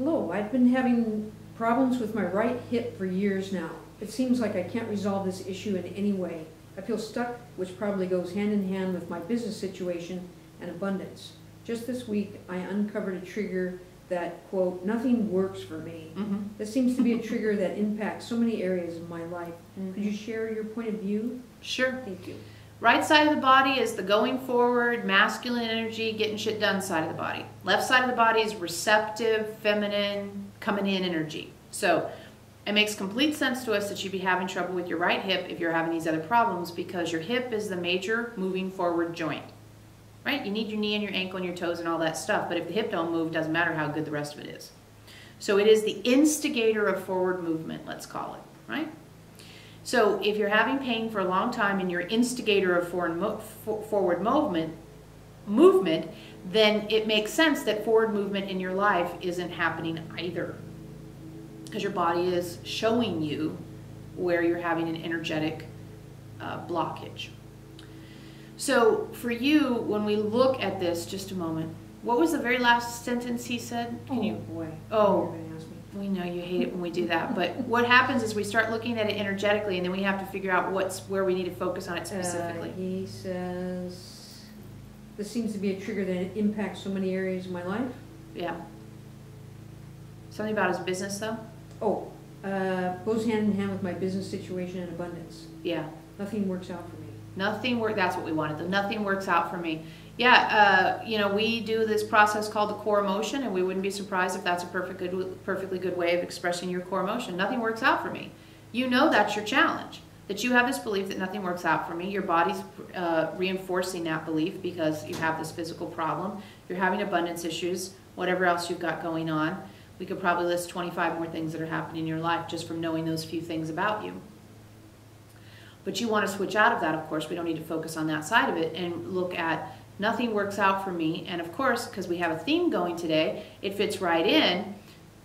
Hello, I've been having problems with my right hip for years now. It seems like I can't resolve this issue in any way. I feel stuck, which probably goes hand in hand with my business situation and abundance. Just this week, I uncovered a trigger that, quote, nothing works for me. This seems to be a trigger that impacts so many areas of my life. Could you share your point of view? Sure. Thank you. Right side of the body is the going forward, masculine energy, getting shit done side of the body. Left side of the body is receptive, feminine, coming in energy. So it makes complete sense to us that you'd be having trouble with your right hip if you're having these other problems, because your hip is the major moving forward joint. Right? You need your knee and your ankle and your toes and all that stuff, but if the hip don't move, it doesn't matter how good the rest of it is. So it is the instigator of forward movement, let's call it, right? So if you're having pain for a long time and you're instigator of forward movement, then it makes sense that forward movement in your life isn't happening either, because your body is showing you where you're having an energetic blockage. So for you, when we look at this, just a moment, what was the very last sentence he said? Boy. Oh, we know you hate it when we do that, but what happens is we start looking at it energetically, and then we have to figure out where we need to focus on it specifically. He says, this seems to be a trigger that impacts so many areas of my life. Yeah. Something about his business, though? Goes hand in hand with my business situation and abundance. Yeah. Nothing works out for me. That's what we wanted, though. Nothing works out for me. Yeah, we do this process called the core emotion, and we wouldn't be surprised if that's a perfectly good way of expressing your core emotion. Nothing works out for me. You know that's your challenge, that you have this belief that nothing works out for me. Your body's reinforcing that belief because you have this physical problem. You're having abundance issues, whatever else you've got going on. We could probably list 25 more things that are happening in your life just from knowing those few things about you. But you want to switch out of that, of course. We don't need to focus on that side of it and look at nothing works out for me. And of course, because we have a theme going today, it fits right in.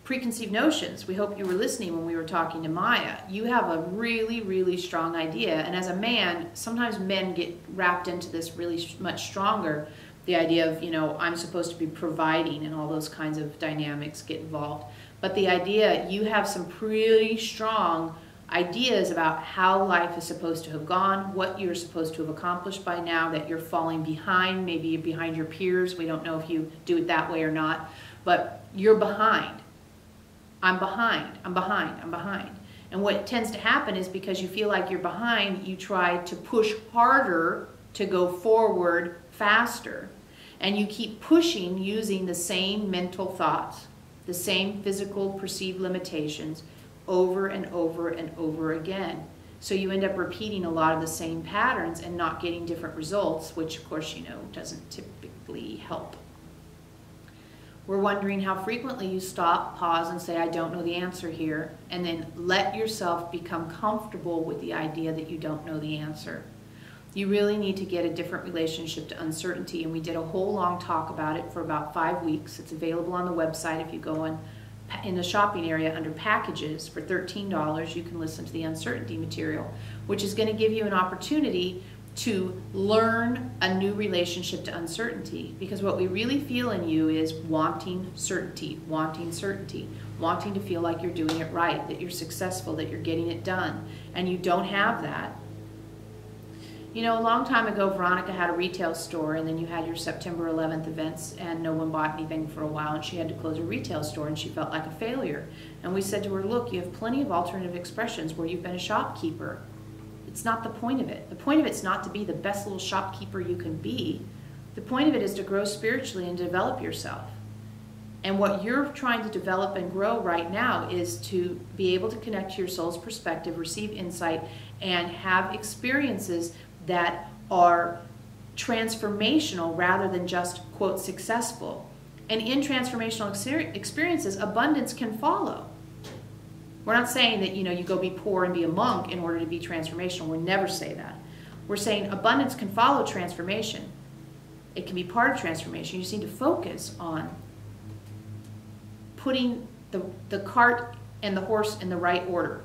Preconceived notions. We hope you were listening when we were talking to Maya. You have a really, really strong idea. And as a man, sometimes men get wrapped into this really much stronger. The idea of, I'm supposed to be providing, and all those kinds of dynamics get involved. But the idea, you have some pretty strong ideas about how life is supposed to have gone, what you're supposed to have accomplished by now, that you're falling behind, maybe you're behind your peers. We don't know if you do it that way or not, but you're behind. I'm behind, I'm behind, I'm behind. And what tends to happen is because you feel like you're behind, you try to push harder to go forward faster. And you keep pushing using the same mental thoughts, the same physical perceived limitations, over and over and over again. So you end up repeating a lot of the same patterns and not getting different results, which of course doesn't typically help. We're wondering how frequently you stop, pause, and say, I don't know the answer here, and then let yourself become comfortable with the idea that you don't know the answer. You really need to get a different relationship to uncertainty, and we did a whole long talk about it for about 5 weeks. It's available on the website. If you go in the shopping area under packages for $13, you can listen to the uncertainty material, which is going to give you an opportunity to learn a new relationship to uncertainty, because what we really feel in you is wanting certainty, wanting to feel like you're doing it right, that you're successful, that you're getting it done, and you don't have that. A long time ago, Veronica had a retail store, and then you had your September 11th events, and no one bought anything for a while, and she had to close her retail store, and she felt like a failure. And we said to her, look, you have plenty of alternative expressions where you've been a shopkeeper. It's not the point of it. The point of it's not to be the best little shopkeeper you can be. The point of it is to grow spiritually and develop yourself. And what you're trying to develop and grow right now is to be able to connect to your soul's perspective, receive insight, and have experiences that are transformational rather than just, quote, successful. And in transformational experiences, abundance can follow. We're not saying that, you go be poor and be a monk in order to be transformational. We'll never say that. We're saying abundance can follow transformation. It can be part of transformation. You just need to focus on putting the cart and the horse in the right order.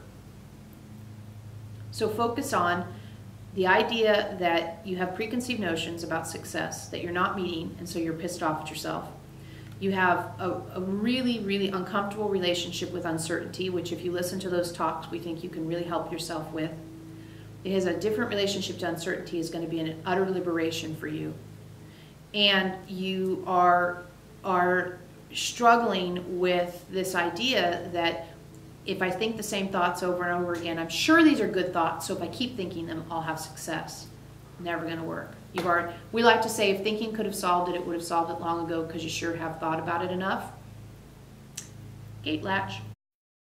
So focus on the idea that you have preconceived notions about success that you're not meeting, and so you're pissed off at yourself. You have a really, really uncomfortable relationship with uncertainty, which if you listen to those talks, we think you can really help yourself with. It has a different relationship to uncertainty, is going to be an utter liberation for you. And you are struggling with this idea that if I think the same thoughts over and over again, I'm sure these are good thoughts, so if I keep thinking them, I'll have success. Never going to work. We like to say if thinking could have solved it, it would have solved it long ago because you sure have thought about it enough. Gate latch.